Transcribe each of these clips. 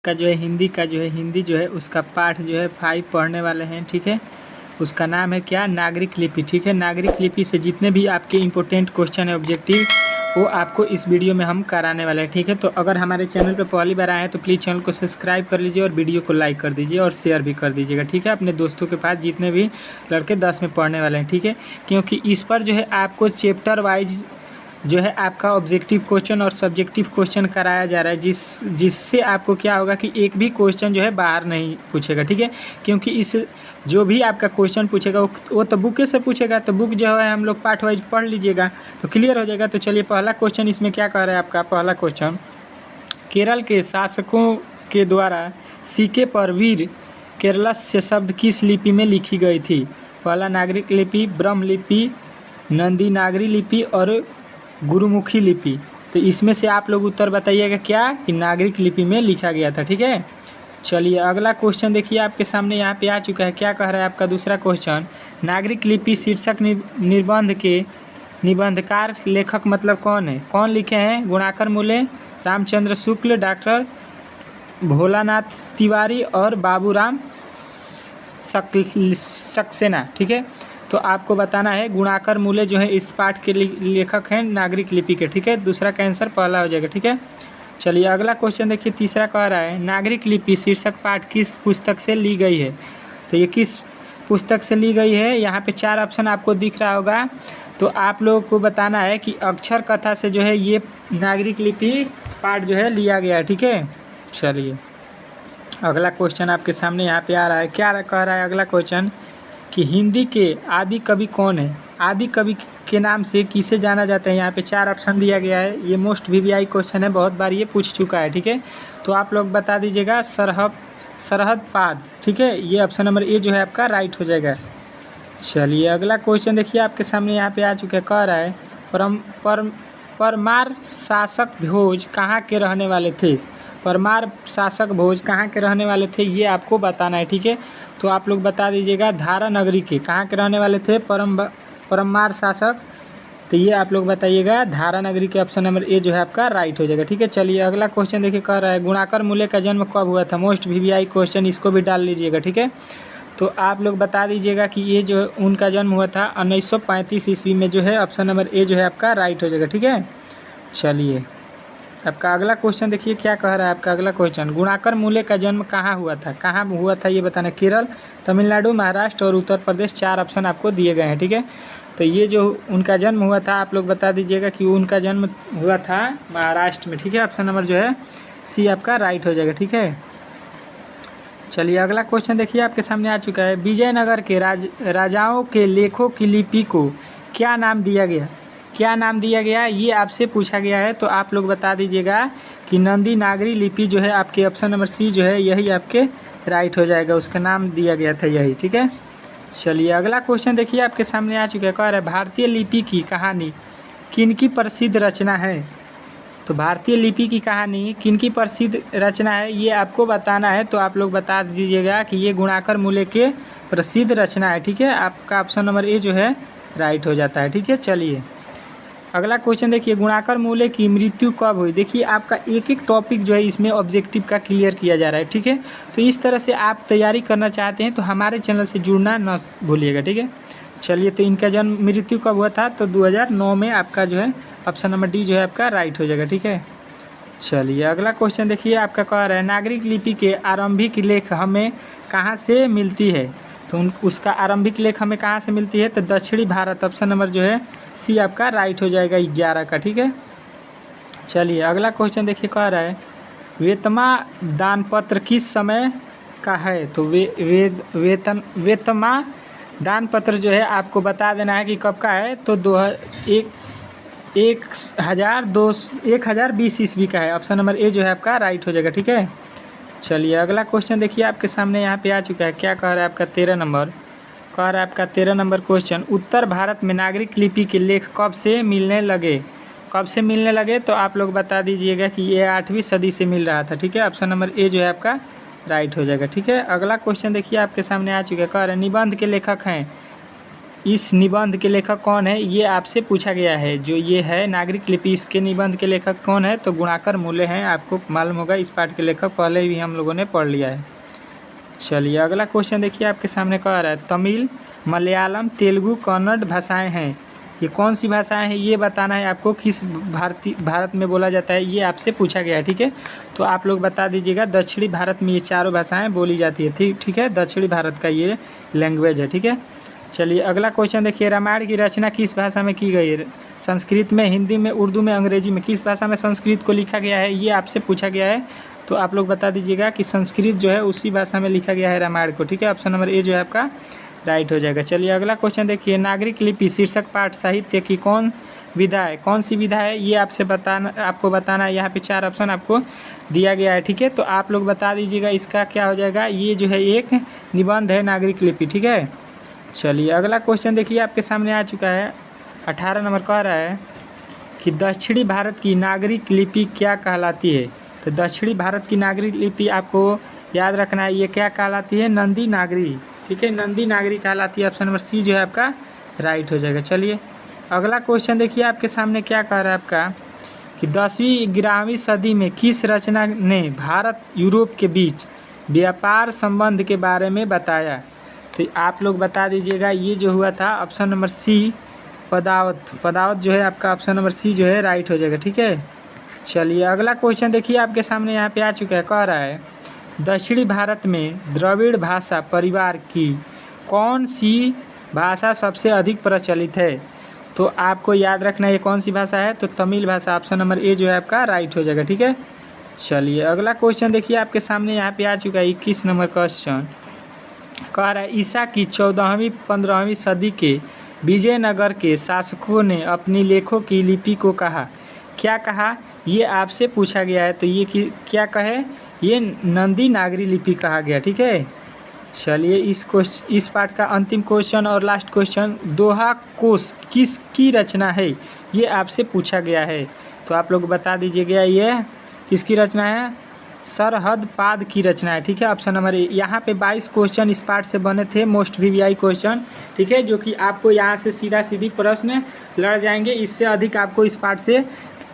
का जो है हिंदी जो है उसका पाठ जो है 5 पढ़ने वाले हैं। ठीक है, उसका नाम है क्या, नागरिक लिपि। ठीक है, नागरिक लिपि से जितने भी आपके इंपॉर्टेंट क्वेश्चन है ऑब्जेक्टिव वो आपको इस वीडियो में हम कराने वाले हैं। ठीक है, तो अगर हमारे चैनल पर पहली बार आए हैं तो प्लीज़ चैनल को सब्सक्राइब कर लीजिए और वीडियो को लाइक कर दीजिए और शेयर भी कर दीजिएगा। ठीक है, अपने दोस्तों के पास जितने भी लड़के 10 में पढ़ने वाले हैं। ठीक है, क्योंकि इस पर जो है आपको चैप्टर वाइज जो है आपका ऑब्जेक्टिव क्वेश्चन और सब्जेक्टिव क्वेश्चन कराया जा रहा है, जिससे आपको क्या होगा कि एक भी क्वेश्चन जो है बाहर नहीं पूछेगा। ठीक है, क्योंकि इस जो भी आपका क्वेश्चन पूछेगा वो तो बुक से पूछेगा, तो बुक जो है हम लोग पार्ट वाइज पढ़ लीजिएगा तो क्लियर हो जाएगा। तो चलिए पहला क्वेश्चन इसमें क्या कह रहा है आपका पहला क्वेश्चन, केरल के शासकों के द्वारा सिक्के पर वीर केरलस्य शब्द किस लिपि में लिखी गई थी। पहला नागरिक लिपि, ब्रह्म लिपि, नंदी नागरी लिपि और गुरुमुखी लिपि। तो इसमें से आप लोग उत्तर बताइएगा क्या कि नागरिक लिपि में लिखा गया था। ठीक है, चलिए अगला क्वेश्चन देखिए आपके सामने यहाँ पे आ चुका है। क्या कह रहा है आपका दूसरा क्वेश्चन, नागरिक लिपि शीर्षक निबंध के निबंधकार लेखक मतलब कौन है, कौन लिखे हैं, गुणाकर मूले, रामचंद्र शुक्ल, डॉक्टर भोलानाथ तिवारी और बाबूराम सक्सेना। ठीक है, तो आपको बताना है गुणाकर मूले जो है इस पाठ के लेखक हैं नागरिक लिपि के। ठीक है, दूसरा का आंसर पहला हो जाएगा। ठीक है, चलिए अगला क्वेश्चन देखिए तीसरा कह रहा है, नागरिक लिपि शीर्षक पाठ किस पुस्तक से ली गई है। तो ये किस पुस्तक से ली गई है, यहाँ पे 4 ऑप्शन आपको दिख रहा होगा। तो आप लोगों को बताना है कि अक्षर कथा से जो है ये नागरिक लिपि पाठ जो है लिया गया है। ठीक है, चलिए अगला क्वेश्चन आपके सामने यहाँ पे आ रहा है। क्या कह रहा है अगला क्वेश्चन कि हिंदी के आदि कवि कौन है, आदि कवि के नाम से किसे जाना जाता है। यहाँ पे 4 ऑप्शन दिया गया है। ये मोस्ट वीवीआई क्वेश्चन है, बहुत बार ये पूछ चुका है। ठीक है, तो आप लोग बता दीजिएगा सरहद पाद। ठीक है, ये ऑप्शन नंबर ए जो है आपका राइट हो जाएगा। चलिए अगला क्वेश्चन देखिए आपके सामने यहाँ पे आ चुका है। कह रहा है परमार शासक भोज कहाँ के रहने वाले थे। परमार शासक भोज कहाँ के रहने वाले थे ये आपको बताना है। ठीक है, तो आप लोग बता दीजिएगा धारा नगरी के कहाँ के रहने वाले थे परमार शासक। तो ये आप लोग बताइएगा धारा नगरी के ऑप्शन नंबर ए जो है आपका राइट हो जाएगा। ठीक है, चलिए अगला क्वेश्चन देखिए कह रहा है गुणाकर मूले का जन्म कब हुआ था। मोस्ट वीवीआई क्वेश्चन, इसको भी डाल लीजिएगा। ठीक है, तो आप लोग बता दीजिएगा कि ये जो उनका जन्म हुआ था 1935 ईस्वी में जो है ऑप्शन नंबर ए जो है आपका राइट हो जाएगा। ठीक है, चलिए आपका अगला क्वेश्चन देखिए क्या कह रहा है आपका अगला क्वेश्चन, गुणाकर मूले का जन्म कहाँ हुआ था, कहाँ हुआ था ये बताना। केरल, तमिलनाडु, महाराष्ट्र और उत्तर प्रदेश 4 ऑप्शन आपको दिए गए हैं। ठीक है, तो ये जो उनका जन्म हुआ था आप लोग बता दीजिएगा कि उनका जन्म हुआ था महाराष्ट्र में। ठीक है, ऑप्शन नंबर जो है सी आपका राइट हो जाएगा। ठीक है, चलिए अगला क्वेश्चन देखिए आपके सामने आ चुका है, विजयनगर के राजाओं के लेखों की लिपि को क्या नाम दिया गया, क्या नाम दिया गया ये आपसे पूछा गया है। तो आप लोग बता दीजिएगा कि नंदी नागरी लिपि जो है आपके ऑप्शन नंबर सी जो है यही आपके राइट हो जाएगा, उसका नाम दिया गया था यही। ठीक है, चलिए अगला क्वेश्चन देखिए आपके सामने आ चुका है। कह रहा है भारतीय लिपि की कहानी किनकी प्रसिद्ध रचना है। तो भारतीय लिपि की कहानी किनकी प्रसिद्ध रचना है ये आपको बताना है। तो आप लोग बता दीजिएगा कि ये गुणाकर मूले के प्रसिद्ध रचना है। ठीक है, आपका ऑप्शन नंबर ए जो है राइट हो जाता है। ठीक है, चलिए अगला क्वेश्चन देखिए, गुणाकर मूले की मृत्यु कब हुई। देखिए आपका एक एक टॉपिक जो है इसमें ऑब्जेक्टिव का क्लियर किया जा रहा है। ठीक है, तो इस तरह से आप तैयारी करना चाहते हैं तो हमारे चैनल से जुड़ना न भूलिएगा। ठीक है, चलिए तो इनका जन्म मृत्यु कब हुआ था, तो 2009 में आपका जो है ऑप्शन नंबर डी जो है आपका राइट हो जाएगा। ठीक है, चलिए अगला क्वेश्चन देखिए आपका कह रहा है, नागरिक लिपि के आरंभिक लेख हमें कहाँ से मिलती है। तो उसका आरंभिक लेख हमें कहाँ से मिलती है, तो दक्षिणी भारत, ऑप्शन नंबर जो है सी आपका राइट हो जाएगा 11 का। ठीक है, चलिए अगला क्वेश्चन देखिए कह रहा है, वेतमा दानपत्र किस समय का है। तो वेतमा दान पत्र जो है आपको बता देना है कि कब का है। तो 1020 ईस्वी का है, ऑप्शन नंबर ए जो है आपका राइट हो जाएगा। ठीक है, चलिए अगला क्वेश्चन देखिए आपके सामने यहाँ पे आ चुका है। क्या कह रहा है आपका 13 नंबर, कह रहा है आपका 13 नंबर क्वेश्चन, उत्तर भारत में नागरिक लिपि के लेख कब से मिलने लगे, कब से मिलने लगे। तो आप लोग बता दीजिएगा कि ये 8वीं सदी से मिल रहा था। ठीक है, ऑप्शन नंबर ए जो है आपका राइट हो जाएगा। ठीक है, अगला क्वेश्चन देखिए आपके सामने आ चुका है। कह रहे हैं निबंध के लेखक हैं इस निबंध के लेखक कौन है, ये आपसे पूछा गया है। जो ये है नागरिक लिपि, इसके निबंध के लेखक कौन है, तो गुणाकर मूल्य हैं। आपको मालूम होगा, इस पाठ के लेखक पहले भी हम लोगों ने पढ़ लिया है। चलिए अगला क्वेश्चन देखिए, आपके सामने कह रहा है तमिल, मलयालम, तेलुगु, कन्नड़ भाषाएं हैं। ये कौन सी भाषाएं हैं, ये बताना है आपको। किस भारत में बोला जाता है, ये आपसे पूछा गया है। ठीक है, तो आप लोग बता दीजिएगा। दक्षिणी भारत में ये चारों भाषाएं बोली जाती है। ठीक है, दक्षिणी भारत का ये लैंग्वेज है। ठीक है, चलिए अगला क्वेश्चन देखिए, रामायण की रचना किस भाषा में की गई है। संस्कृत में, हिंदी में, उर्दू में, अंग्रेजी में। किस भाषा में संस्कृत को लिखा गया है, ये आपसे पूछा गया है। तो आप लोग बता दीजिएगा कि संस्कृत जो है उसी भाषा में लिखा गया है रामायण को। ठीक है, ऑप्शन नंबर ए जो है आपका राइट हो जाएगा। चलिए अगला क्वेश्चन देखिए, नागरिक लिपि शीर्षक पाठ साहित्य की कौन विधा है, कौन सी विधा है, ये आपको बताना है। यहाँ पे 4 ऑप्शन आपको दिया गया है। ठीक है, तो आप लोग बता दीजिएगा इसका क्या हो जाएगा। ये जो है एक निबंध है नागरिक लिपि। ठीक है, चलिए अगला क्वेश्चन देखिए, आपके सामने आ चुका है। 18 नंबर कह रहा है कि दक्षिणी भारत की नागरिक लिपि क्या कहलाती है। तो दक्षिणी भारत की नागरिक लिपि आपको याद रखना है, ये क्या कहलाती है, नंदी नागरी। ठीक है, नंदी नागरी कहलाती है। ऑप्शन नंबर सी जो है आपका राइट हो जाएगा। चलिए अगला क्वेश्चन देखिए, आपके सामने क्या कह रहा है आपका कि 10वीं 11वीं सदी में किस रचना ने भारत यूरोप के बीच व्यापार संबंध के बारे में बताया। तो आप लोग बता दीजिएगा, ये जो हुआ था ऑप्शन नंबर सी पदावत जो है आपका ऑप्शन नंबर सी जो है राइट हो जाएगा। ठीक है, चलिए अगला क्वेश्चन देखिए, आपके सामने यहाँ पे आ चुका है। कह रहा है दक्षिणी भारत में द्रविड़ भाषा परिवार की कौन सी भाषा सबसे अधिक प्रचलित है। तो आपको याद रखना है ये कौन सी भाषा है, तो तमिल भाषा। ऑप्शन नंबर ए जो है आपका राइट हो जाएगा। ठीक है, चलिए अगला क्वेश्चन देखिए, आपके सामने यहाँ पे आ चुका है 21 नंबर क्वेश्चन। कह रहा है ईसा की 14वीं 15वीं सदी के विजयनगर के शासकों ने अपनी लेखों की लिपि को कहा, क्या कहा, ये आपसे पूछा गया है। तो ये क्या कहे, ये नंदी नागरी लिपि कहा गया। ठीक है, चलिए इस पार्ट का अंतिम क्वेश्चन और लास्ट क्वेश्चन, दोहा कोश किसकी रचना है, ये आपसे पूछा गया है। तो आप लोग बता दीजिएगा ये किसकी रचना है, सरहद पाद की रचना है। ठीक है, ऑप्शन नंबर ए। यहाँ पे 22 क्वेश्चन इस पार्ट से बने थे, मोस्ट वीवीआई क्वेश्चन। ठीक है, जो कि आपको यहाँ से सीधी प्रश्न लड़ जाएंगे। इससे अधिक आपको इस पार्ट से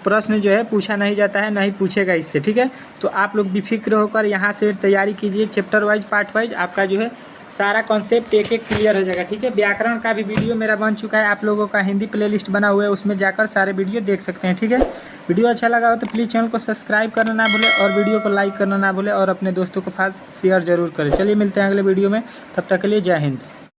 प्रश्न जो है पूछा नहीं जाता है, नहीं पूछेगा इससे। ठीक है, तो आप लोग बेफिक्र होकर यहाँ से तैयारी कीजिए, चैप्टर वाइज पार्ट वाइज आपका जो है सारा कॉन्सेप्ट एक क्लियर हो जाएगा। ठीक है, व्याकरण का भी वीडियो मेरा बन चुका है, आप लोगों का हिंदी प्लेलिस्ट बना हुआ है, उसमें जाकर सारे वीडियो देख सकते हैं। ठीक है, वीडियो अच्छा लगा हो तो प्लीज़ चैनल को सब्सक्राइब करना ना भूलें और वीडियो को लाइक करना ना भूलें और अपने दोस्तों के पास शेयर जरूर करें। चलिए मिलते हैं अगले वीडियो में, तब तक के लिए जय हिंद।